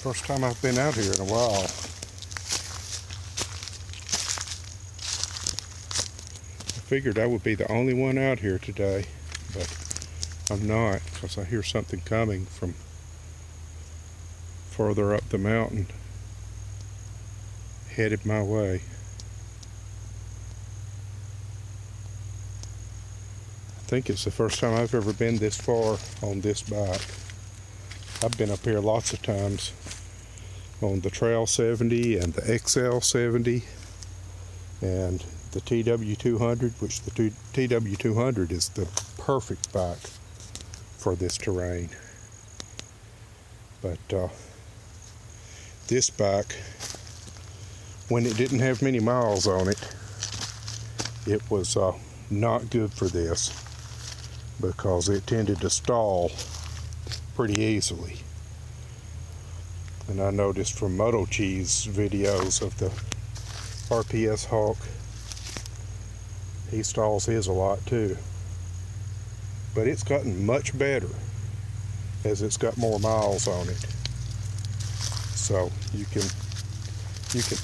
First time I've been out here in a while. I figured I would be the only one out here today, but I'm not, because I hear something coming from further up the mountain, headed my way. I think it's the first time I've ever been this far on this bike. I've been up here lots of times on the Trail 70 and the XL 70 and the TW200, which the TW200 is the perfect bike for this terrain. But this bike, when it didn't have many miles on it, it was not good for this because it tended to stall pretty easily. And I noticed from Moto Cheese videos of the RPS Hawk, he stalls his a lot too. But it's gotten much better as it's got more miles on it. So you can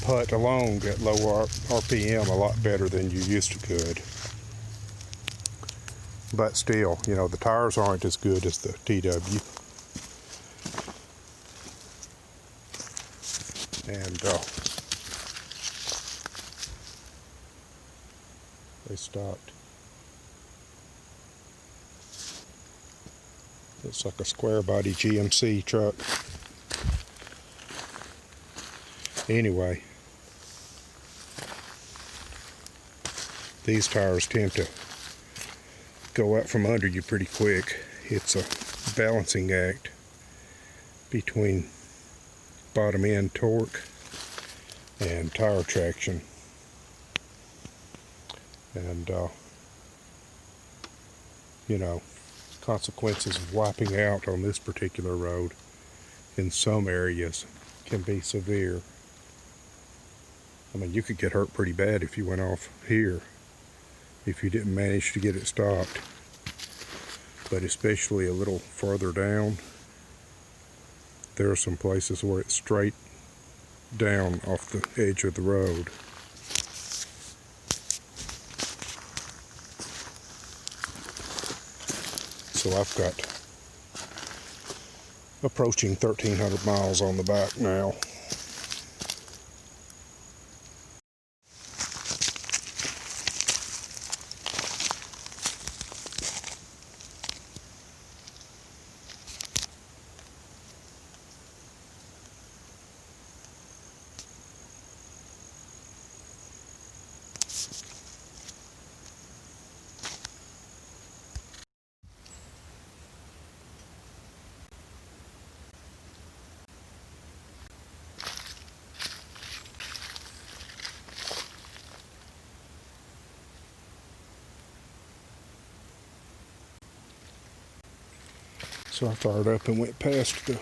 putt along at low RPM a lot better than you used to could. But still, you know, the tires aren't as good as the TW. And they stopped. Looks like a square body GMC truck. Anyway, these tires tend to go out from under you pretty quick. It's a balancing act between bottom end torque and tire traction. And you know, consequences of wiping out on this particular road in some areas can be severe. I mean, you could get hurt pretty bad if you went off here if you didn't manage to get it stopped. But especially a little further down, there are some places where it's straight down off the edge of the road. So I've got approaching 1,300 miles on the bike now. So I fired up and went past the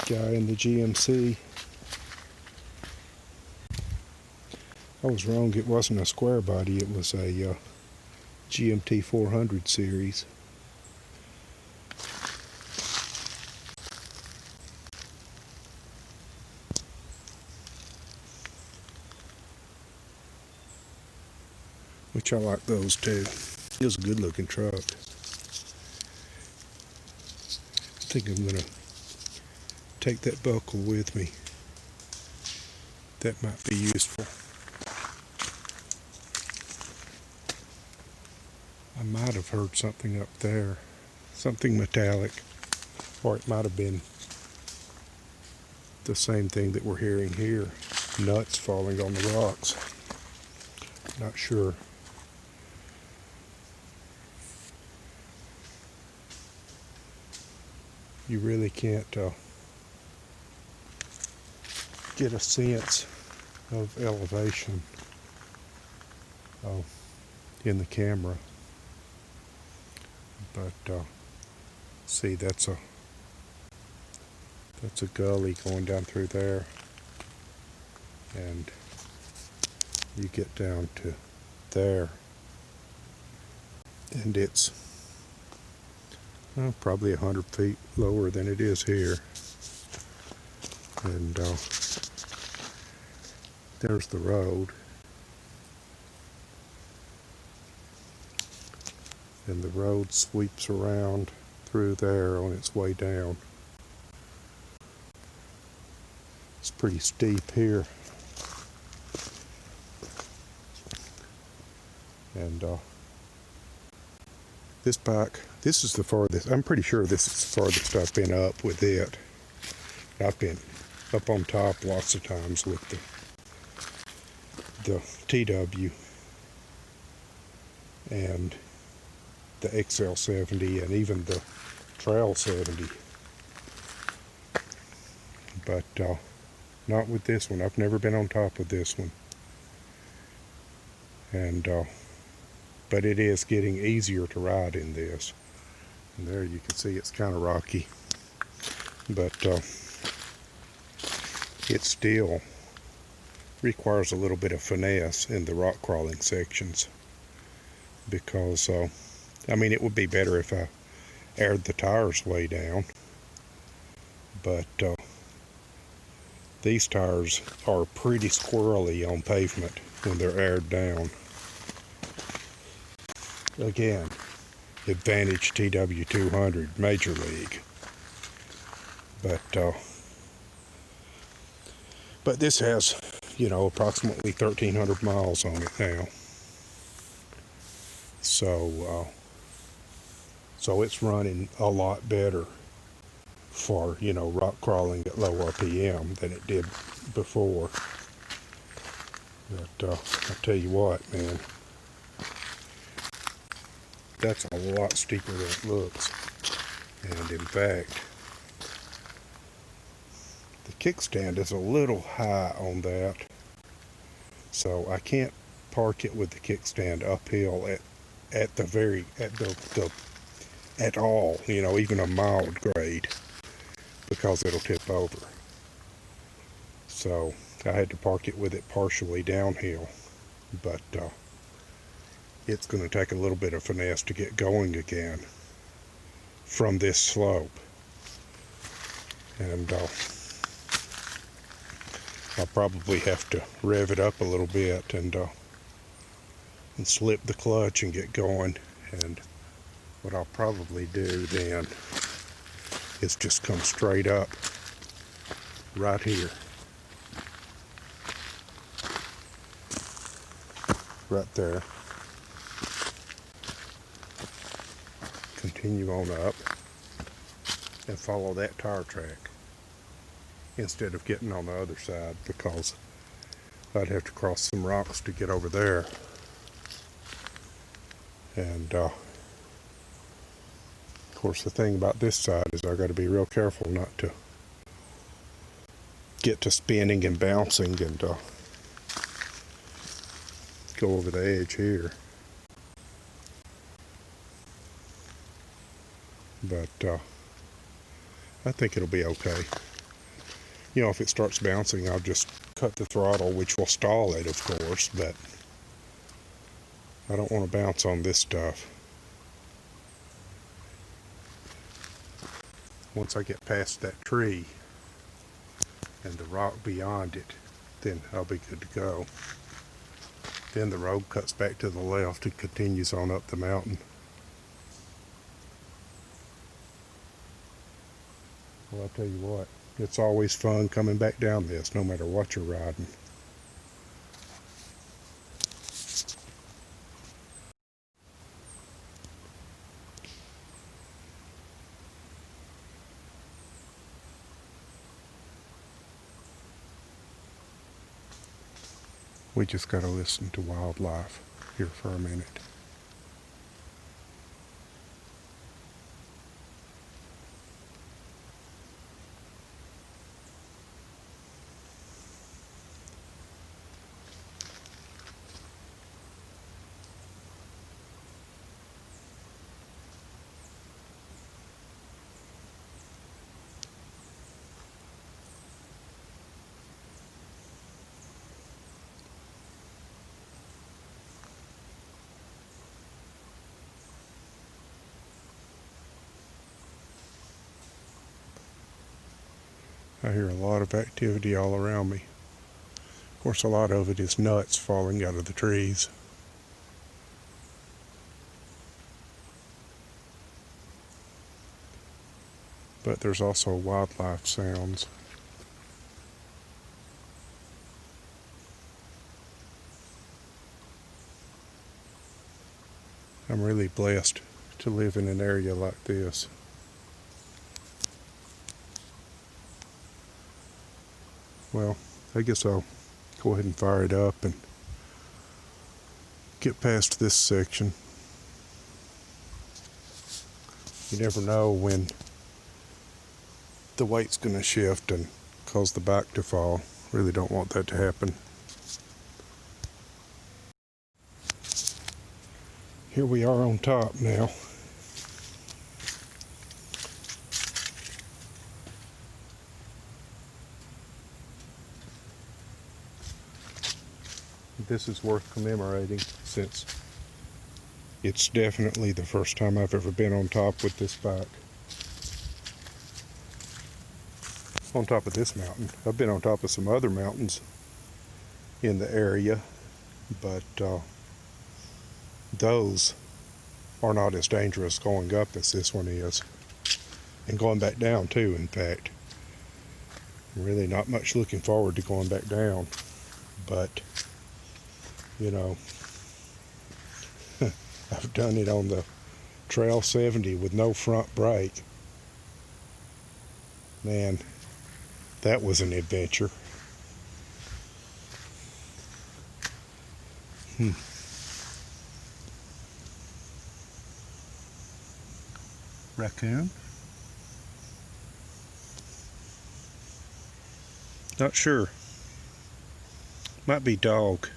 guy in the GMC. I was wrong, it wasn't a square body, it was a GMT 400 series. Which I like those too. It was a good looking truck. I think I'm gonna take that buckle with me. That might be useful. I might have heard something up there, something metallic, or it might have been the same thing that we're hearing here, nuts falling on the rocks. Not sure. You really can't get a sense of elevation in the camera. But see, that's a gully going down through there, and you get down to there, and it's probably 100 feet lower than it is here. And there's the road. And the road sweeps around through there on its way down. It's pretty steep here. And this bike, this is the farthest, I'm pretty sure this is the farthest I've been up with it. I've been up on top lots of times with the TW and the XL70 and even the Trail 70. But not with this one. I've never been on top of this one. And but it is getting easier to ride in this. And there you can see it's kind of rocky. But it still requires a little bit of finesse in the rock crawling sections. Because, I mean, it would be better if I aired the tires way down. But these tires are pretty squirrely on pavement when they're aired down. Again, Advantage TW200 Major League. But this has, you know, approximately 1,300 miles on it now. So it's running a lot better for, you know, rock crawling at low RPM than it did before. But I'll tell you what, man, that's a lot steeper than it looks. And in fact, the kickstand is a little high on that, so I can't park it with the kickstand uphill at all, you know, even a mild grade, because it'll tip over. So I had to park it with it partially downhill, but it's going to take a little bit of finesse to get going again from this slope. And I'll probably have to rev it up a little bit and slip the clutch and get going. And what I'll probably do then is just come straight up right here, right there, continue on up and follow that tire track instead of getting on the other side, because I'd have to cross some rocks to get over there. And of course, the thing about this side is I got to be real careful not to get to spinning and bouncing and go over the edge here. But I think it'll be okay. You know, if it starts bouncing, I'll just cut the throttle, which will stall it, of course, but I don't want to bounce on this stuff. Once I get past that tree and the rock beyond it, then I'll be good to go. Then the road cuts back to the left and continues on up the mountain. Well, I'll tell you what, it's always fun coming back down this, no matter what you're riding. We just got to listen to wildlife here for a minute. I hear a lot of activity all around me. Of course, a lot of it is nuts falling out of the trees. But there's also wildlife sounds. I'm really blessed to live in an area like this. Well, I guess I'll go ahead and fire it up and get past this section. You never know when the weight's going to shift and cause the back to fall. Really don't want that to happen. Here we are on top now. This is worth commemorating since it's definitely the first time I've ever been on top with this bike. On top of this mountain. I've been on top of some other mountains in the area, but those are not as dangerous going up as this one is. And going back down too, in fact. Really not much looking forward to going back down. But, you know, I've done it on the Trail 70 with no front brake. Man, that was an adventure. Raccoon? Not sure. Might be dog.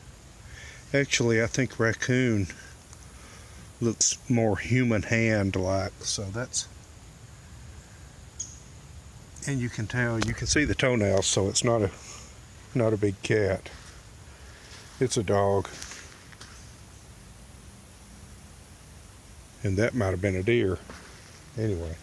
Actually, I think raccoon looks more human hand-like, so that's... And you can tell, you can see the toenails, so it's not a big cat. It's a dog. And that might have been a deer. Anyway.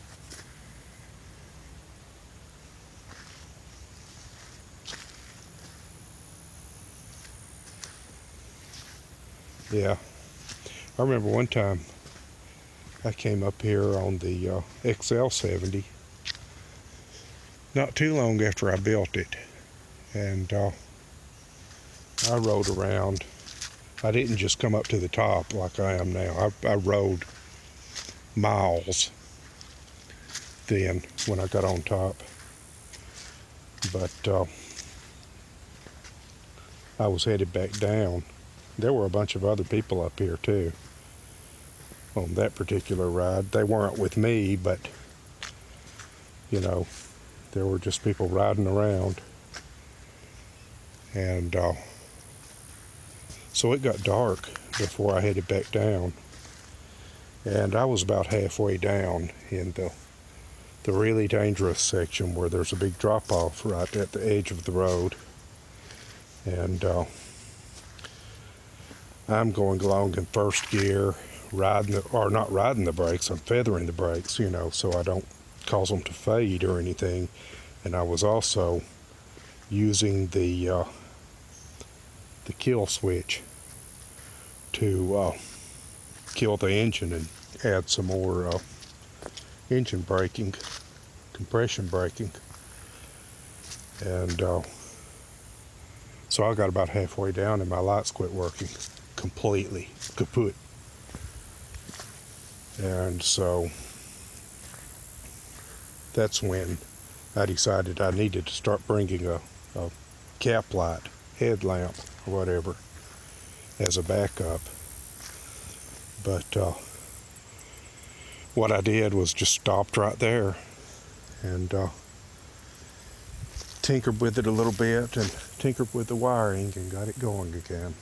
Yeah. I remember one time I came up here on the XL70 not too long after I built it, and I rode around. I didn't just come up to the top like I am now. I rode miles then when I got on top, but I was headed back down. There were a bunch of other people up here too on that particular ride. They weren't with me, but you know, there were just people riding around. And so it got dark before I headed back down. And I was about halfway down in the really dangerous section where there's a big drop-off right at the edge of the road. And I'm going along in first gear, not riding the brakes, I'm feathering the brakes, you know, so I don't cause them to fade or anything. And I was also using the kill switch to kill the engine and add some more engine braking, compression braking. And so I got about halfway down and my lights quit working completely, kaput. And so that's when I decided I needed to start bringing a cap light, headlamp, or whatever as a backup. But what I did was just stopped right there and tinkered with it a little bit and tinkered with the wiring and got it going again.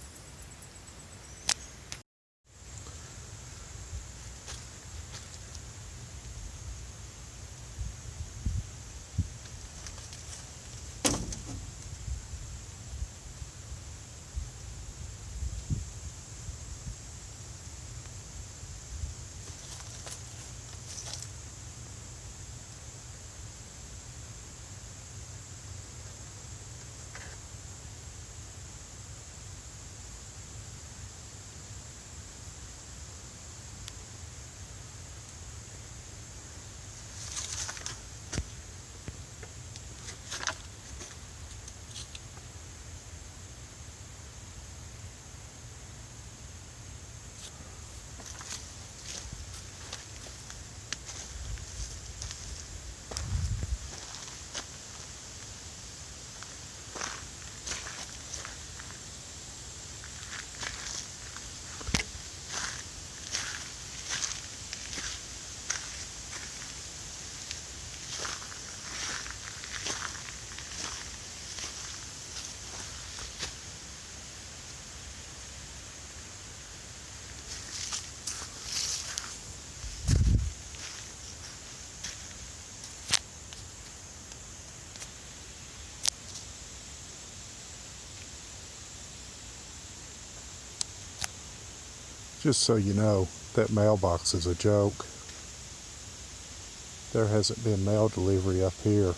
Just so you know, that mailbox is a joke. There hasn't been mail delivery up here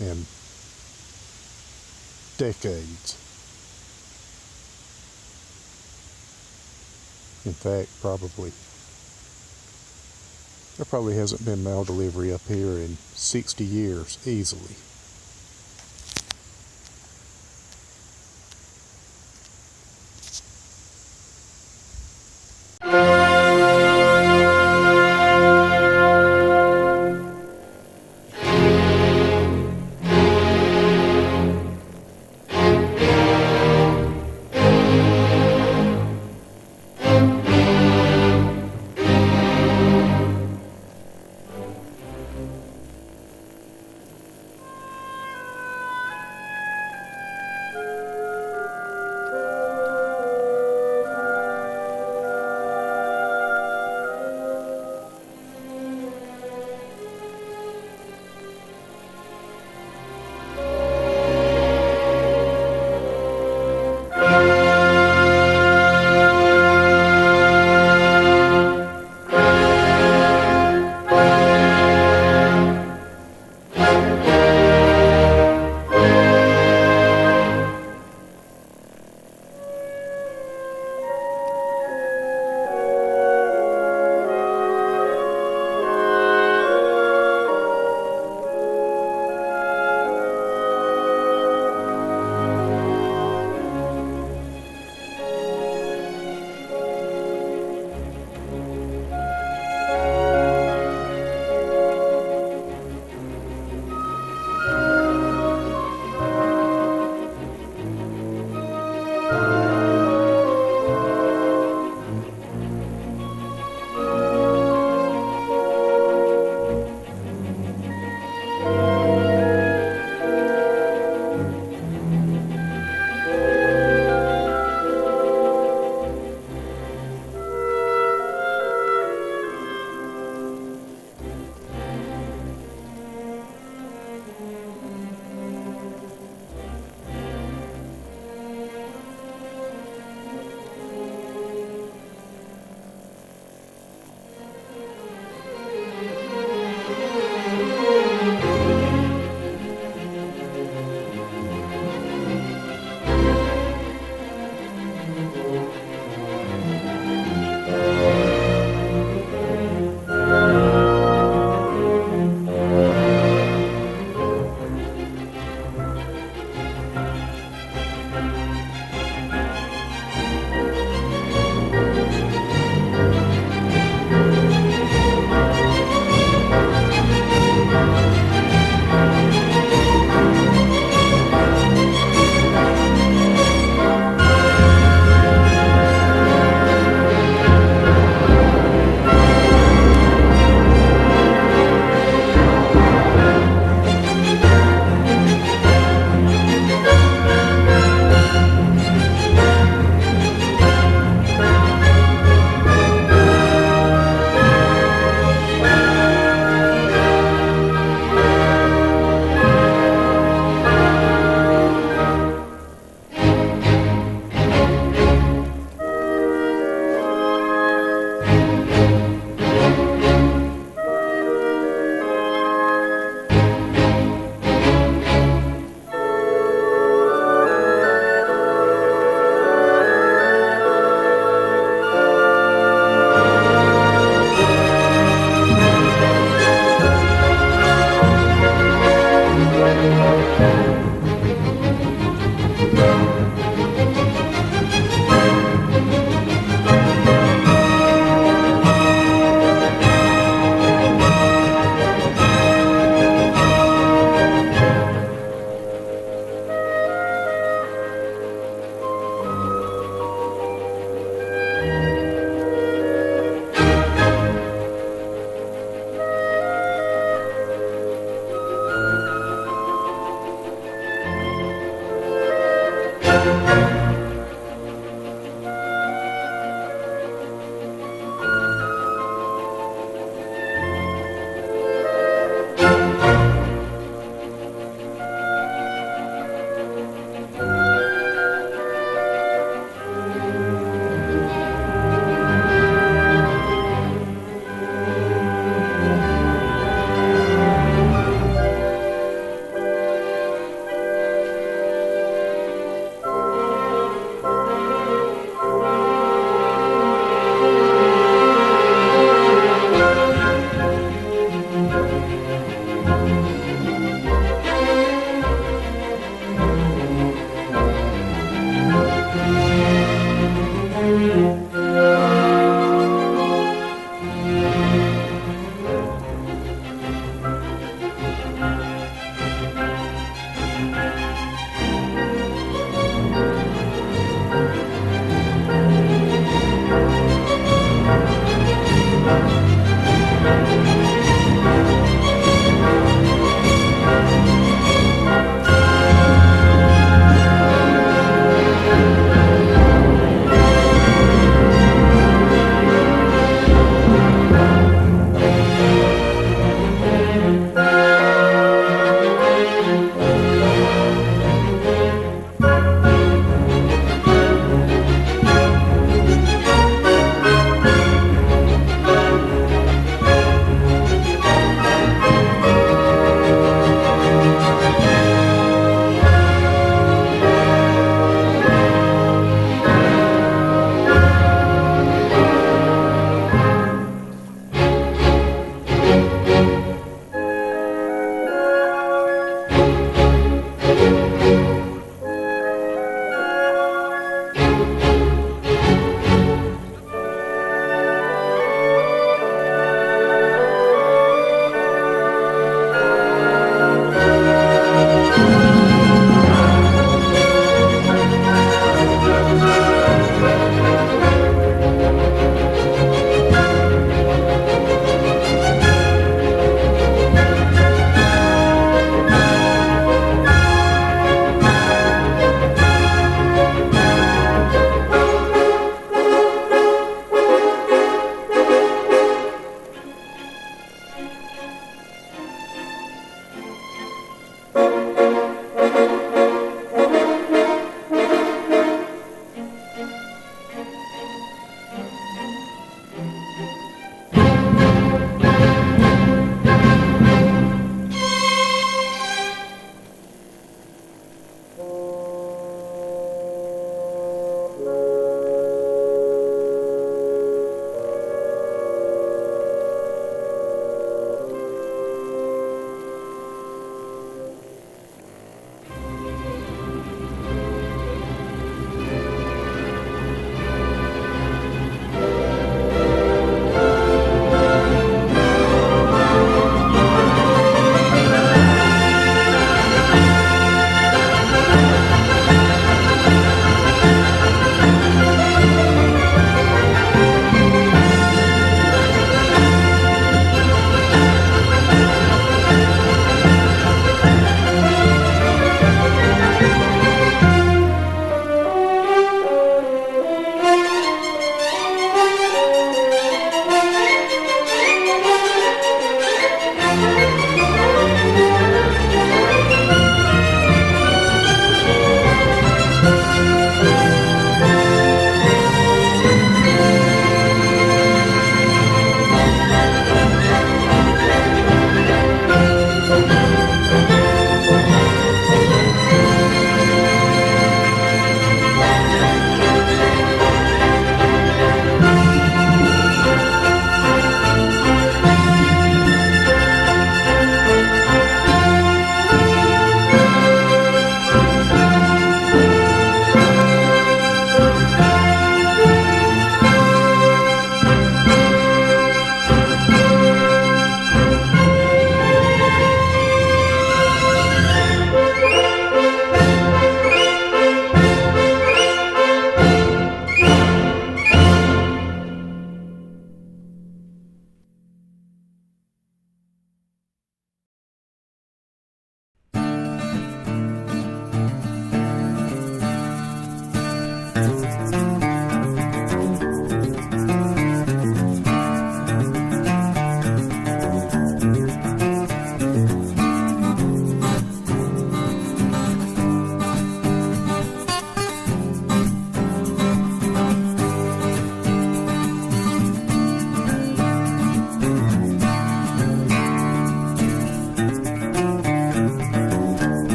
in decades. In fact, there probably hasn't been mail delivery up here in 60 years, easily.